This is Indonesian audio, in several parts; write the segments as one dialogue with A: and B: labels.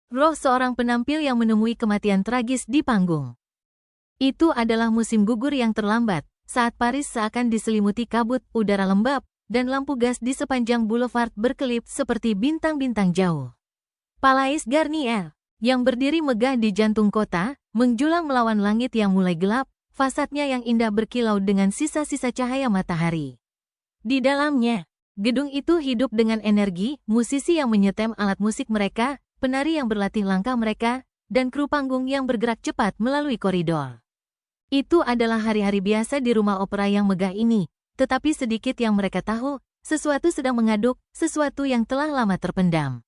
A: roh seorang penampil yang menemui kematian tragis di panggung. Itu adalah musim gugur yang terlambat, saat Paris seakan diselimuti kabut udara lembab, dan lampu gas di sepanjang boulevard berkelip seperti bintang-bintang jauh. Palais Garnier, yang berdiri megah di jantung kota, menjulang melawan langit yang mulai gelap, fasadnya yang indah berkilau dengan sisa-sisa cahaya matahari. Di dalamnya, gedung itu hidup dengan energi, musisi yang menyetem alat musik mereka, penari yang berlatih langkah mereka, dan kru panggung yang bergerak cepat melalui koridor. Itu adalah hari-hari biasa di rumah opera yang megah ini, tetapi sedikit yang mereka tahu, sesuatu sedang mengaduk, sesuatu yang telah lama terpendam.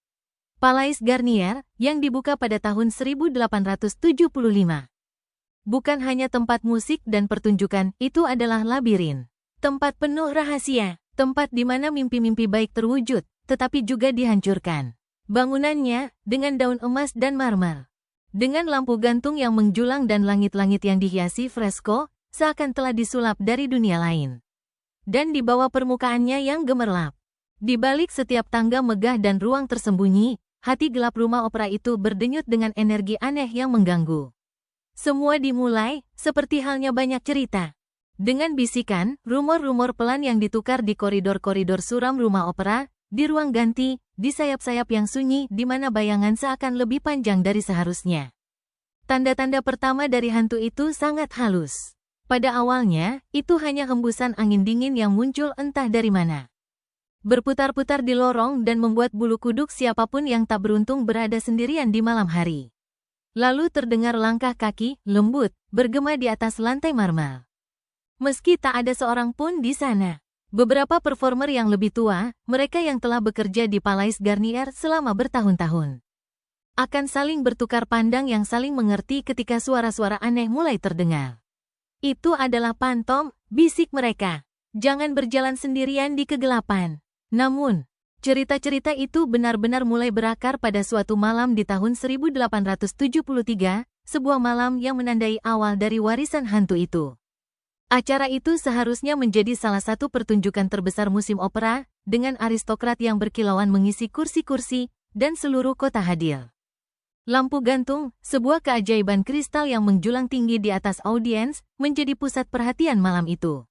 A: Palais Garnier, yang dibuka pada tahun 1875. Bukan hanya tempat musik dan pertunjukan, itu adalah labirin. Tempat penuh rahasia, tempat di mana mimpi-mimpi baik terwujud, tetapi juga dihancurkan. Bangunannya, dengan daun emas dan marmer. Dengan lampu gantung yang menjulang dan langit-langit yang dihiasi fresko, seakan telah disulap dari dunia lain. Dan di bawah permukaannya yang gemerlap. Di balik setiap tangga megah dan ruang tersembunyi, hati gelap rumah opera itu berdenyut dengan energi aneh yang mengganggu. Semua dimulai, seperti halnya banyak cerita. Dengan bisikan, rumor-rumor pelan yang ditukar di koridor-koridor suram rumah opera, di ruang ganti, di sayap-sayap yang sunyi di mana bayangan seakan lebih panjang dari seharusnya. Tanda-tanda pertama dari hantu itu sangat halus. Pada awalnya, itu hanya hembusan angin dingin yang muncul entah dari mana. Berputar-putar di lorong dan membuat bulu kuduk siapapun yang tak beruntung berada sendirian di malam hari. Lalu terdengar langkah kaki, lembut, bergema di atas lantai marmer. Meski tak ada seorang pun di sana. Beberapa performer yang lebih tua, mereka yang telah bekerja di Palais Garnier selama bertahun-tahun, akan saling bertukar pandang yang saling mengerti ketika suara-suara aneh mulai terdengar. Itu adalah pantom, bisik mereka. Jangan berjalan sendirian di kegelapan. Namun, cerita-cerita itu benar-benar mulai berakar pada suatu malam di tahun 1873, sebuah malam yang menandai awal dari warisan hantu itu. Acara itu seharusnya menjadi salah satu pertunjukan terbesar musim opera, dengan aristokrat yang berkilauan mengisi kursi-kursi, dan seluruh kota hadir. Lampu gantung, sebuah keajaiban kristal yang menjulang tinggi di atas audiens, menjadi pusat perhatian malam itu.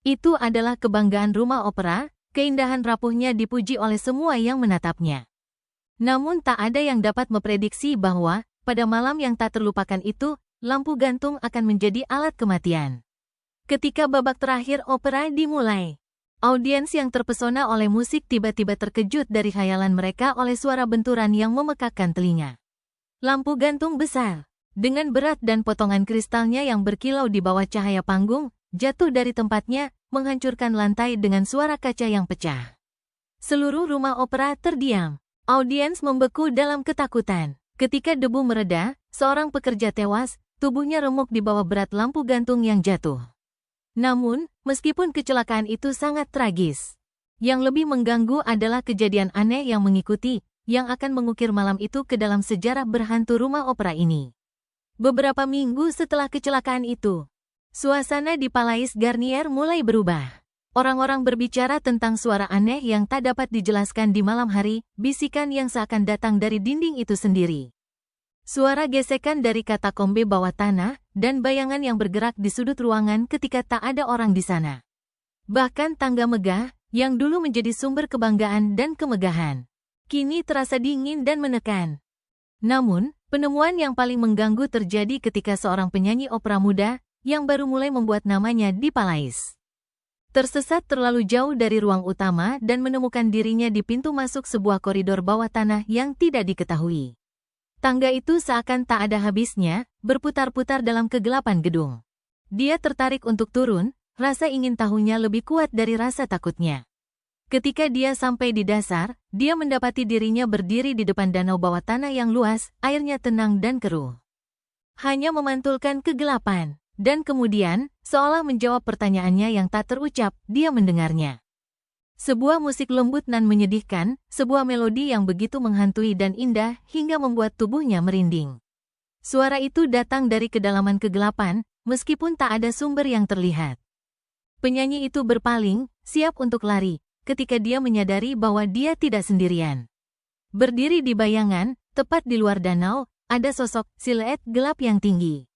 A: Itu adalah kebanggaan rumah opera, keindahan rapuhnya dipuji oleh semua yang menatapnya. Namun tak ada yang dapat memprediksi bahwa, pada malam yang tak terlupakan itu, lampu gantung akan menjadi alat kematian. Ketika babak terakhir opera dimulai, audiens yang terpesona oleh musik tiba-tiba terkejut dari khayalan mereka oleh suara benturan yang memekakkan telinga. Lampu gantung besar, dengan berat dan potongan kristalnya yang berkilau di bawah cahaya panggung, jatuh dari tempatnya, menghancurkan lantai dengan suara kaca yang pecah. Seluruh rumah opera terdiam. Audiens membeku dalam ketakutan. Ketika debu mereda, seorang pekerja tewas, tubuhnya remuk di bawah berat lampu gantung yang jatuh. Namun, meskipun kecelakaan itu sangat tragis, yang lebih mengganggu adalah kejadian aneh yang mengikuti, yang akan mengukir malam itu ke dalam sejarah berhantu rumah opera ini. Beberapa minggu setelah kecelakaan itu, suasana di Palais Garnier mulai berubah. Orang-orang berbicara tentang suara aneh yang tak dapat dijelaskan di malam hari, bisikan yang seakan datang dari dinding itu sendiri. Suara gesekan dari katakombe bawah tanah, dan bayangan yang bergerak di sudut ruangan ketika tak ada orang di sana. Bahkan tangga megah, yang dulu menjadi sumber kebanggaan dan kemegahan, kini terasa dingin dan menekan. Namun, penemuan yang paling mengganggu terjadi ketika seorang penyanyi opera muda, yang baru mulai membuat namanya di Palais, tersesat terlalu jauh dari ruang utama dan menemukan dirinya di pintu masuk sebuah koridor bawah tanah yang tidak diketahui. Tangga itu seakan tak ada habisnya, berputar-putar dalam kegelapan gedung. Dia tertarik untuk turun, rasa ingin tahunya lebih kuat dari rasa takutnya. Ketika dia sampai di dasar, dia mendapati dirinya berdiri di depan danau bawah tanah yang luas, airnya tenang dan keruh. Hanya memantulkan kegelapan, dan kemudian, seolah menjawab pertanyaannya yang tak terucap, dia mendengarnya. Sebuah musik lembut nan menyedihkan, sebuah melodi yang begitu menghantui dan indah hingga membuat tubuhnya merinding. Suara itu datang dari kedalaman kegelapan, meskipun tak ada sumber yang terlihat. Penyanyi itu berpaling, siap untuk lari, ketika dia menyadari bahwa dia tidak sendirian. Berdiri di bayangan, Tepat di luar danau, ada sosok siluet gelap yang tinggi.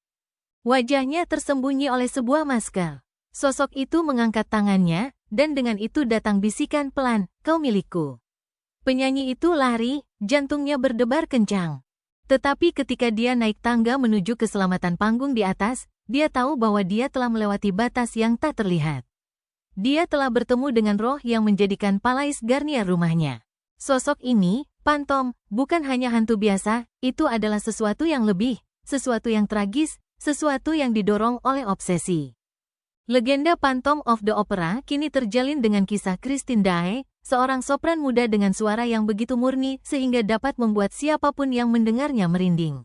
A: Wajahnya tersembunyi oleh sebuah masker. Sosok itu mengangkat tangannya, dan dengan itu datang bisikan pelan, "Kau milikku." Penyanyi itu lari, jantungnya berdebar kencang. Tetapi ketika dia naik tangga menuju keselamatan panggung di atas, dia tahu bahwa dia telah melewati batas yang tak terlihat. Dia telah bertemu dengan roh yang menjadikan Palais Garnier rumahnya. Sosok ini, Phantom, bukan hanya hantu biasa, itu adalah sesuatu yang lebih, sesuatu yang tragis, sesuatu yang didorong oleh obsesi. Legenda Phantom of the Opera kini terjalin dengan kisah Christine Daae, seorang sopran muda dengan suara yang begitu murni sehingga dapat membuat siapapun yang mendengarnya merinding.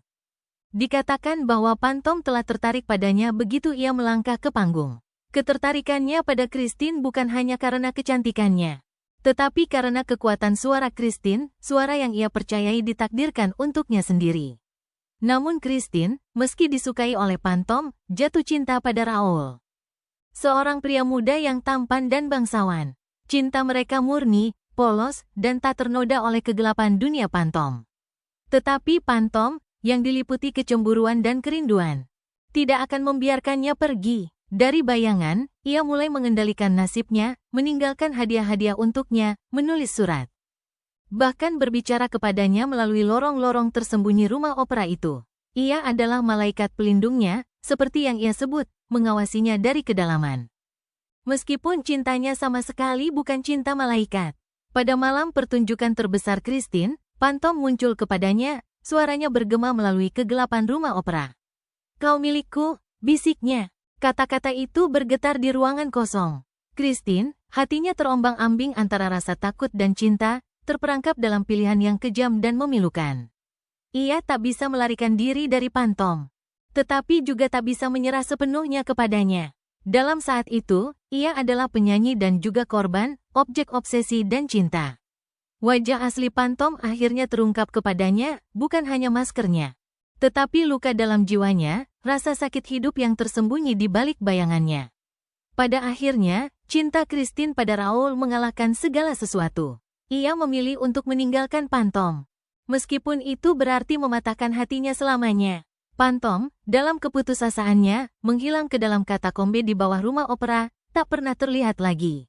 A: Dikatakan bahwa Phantom telah tertarik padanya begitu ia melangkah ke panggung. Ketertarikannya pada Christine bukan hanya karena kecantikannya, tetapi karena kekuatan suara Christine, suara yang ia percayai ditakdirkan untuknya sendiri. Namun Christine, meski disukai oleh Phantom, jatuh cinta pada Raoul. Seorang pria muda yang tampan dan bangsawan. Cinta mereka murni, polos, dan tak ternoda oleh kegelapan dunia Phantom. Tetapi Phantom, yang diliputi kecemburuan dan kerinduan, tidak akan membiarkannya pergi. Dari bayangan, ia mulai mengendalikan nasibnya, meninggalkan hadiah-hadiah untuknya, menulis surat. Bahkan berbicara kepadanya melalui lorong-lorong tersembunyi rumah opera itu. Ia adalah malaikat pelindungnya, seperti yang ia sebut, mengawasinya dari kedalaman. Meskipun cintanya sama sekali bukan cinta malaikat. Pada malam pertunjukan terbesar Christine, Phantom muncul kepadanya, suaranya bergema melalui kegelapan rumah opera. "Kau milikku," bisiknya. Kata-kata itu bergetar di ruangan kosong. Christine, hatinya terombang-ambing antara rasa takut dan cinta, terperangkap dalam pilihan yang kejam dan memilukan. Ia tak bisa melarikan diri dari Phantom, tetapi juga tak bisa menyerah sepenuhnya kepadanya. Dalam saat itu, ia adalah penyanyi dan juga korban, objek obsesi dan cinta. Wajah asli Phantom akhirnya terungkap kepadanya, bukan hanya maskernya, tetapi luka dalam jiwanya, rasa sakit hidup yang tersembunyi di balik bayangannya. Pada akhirnya, cinta Christine pada Raoul mengalahkan segala sesuatu. Ia memilih untuk meninggalkan Phantom, meskipun itu berarti mematahkan hatinya selamanya. Phantom, dalam keputusasaannya, menghilang ke dalam katakombe di bawah rumah opera, tak pernah terlihat lagi.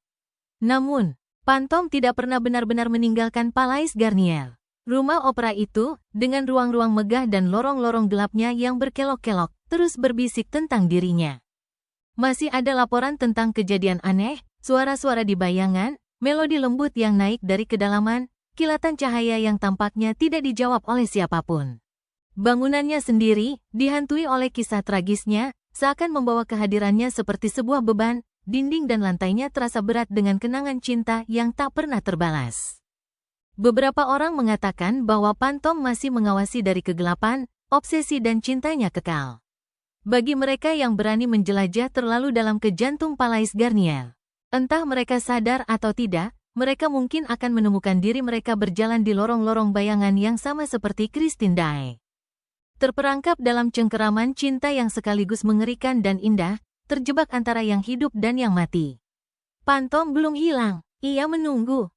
A: Namun, Phantom tidak pernah benar-benar meninggalkan Palais Garnier. Rumah opera itu, dengan ruang-ruang megah dan lorong-lorong gelapnya yang berkelok-kelok, terus berbisik tentang dirinya. Masih ada laporan tentang kejadian aneh, suara-suara di bayangan, melodi lembut yang naik dari kedalaman, kilatan cahaya yang tampaknya tidak dijawab oleh siapapun. Bangunannya sendiri, dihantui oleh kisah tragisnya, seakan membawa kehadirannya seperti sebuah beban, dinding dan lantainya terasa berat dengan kenangan cinta yang tak pernah terbalas. Beberapa orang mengatakan bahwa Phantom masih mengawasi dari kegelapan, obsesi dan cintanya kekal. Bagi mereka yang berani menjelajah terlalu dalam ke jantung Palais Garnier, entah mereka sadar atau tidak, mereka mungkin akan menemukan diri mereka berjalan di lorong-lorong bayangan yang sama seperti Christine Daae. Terperangkap dalam cengkeraman cinta yang sekaligus mengerikan dan indah, terjebak antara yang hidup dan yang mati. Phantom belum hilang, ia menunggu.